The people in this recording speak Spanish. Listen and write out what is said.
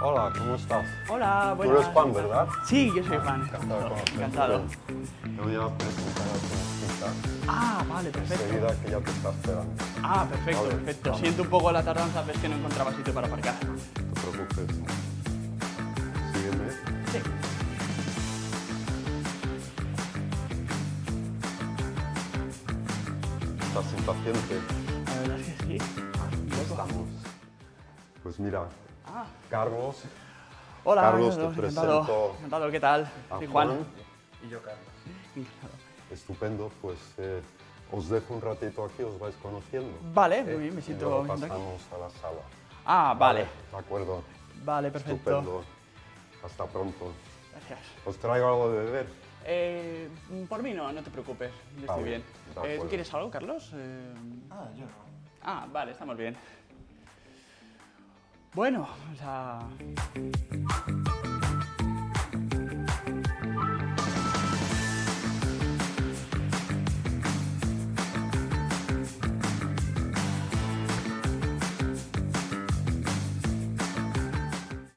Hola, ¿cómo estás? Hola, Tú buenas. eres Juan, ¿verdad? Sí, yo soy Juan. Encantado de conocerte. Encantado. Me voy a presentar a tu cita. Ah, vale, perfecto. Enseguida que ya te está esperando. Ah, perfecto, Vale, perfecto. vamos. Siento un poco la tardanza, ves que no encontraba sitio para aparcar. No te preocupes. Sígueme. Sí. ¿Estás impaciente? La verdad es que sí. Un poco. Estamos. Pues mira, Ah, Carlos, hola, Carlos, te encantado. presento Encantado, ¿qué tal? a Soy Juan. Juan. Y yo, Carlos. Encantado. Estupendo, pues os dejo un ratito aquí, os vais conociendo. Vale, muy bien, me Y siento, luego me siento aquí. pasamos a la sala. Ah, vale. De acuerdo. Vale, perfecto. Estupendo. Hasta pronto. Gracias. Os traigo algo de beber. Por mí no, no te preocupes. Yo Vale, estoy bien. de ¿Tú acuerdo. quieres algo, Carlos? Yo no. Ah, vale, estamos bien. Bueno, o sea...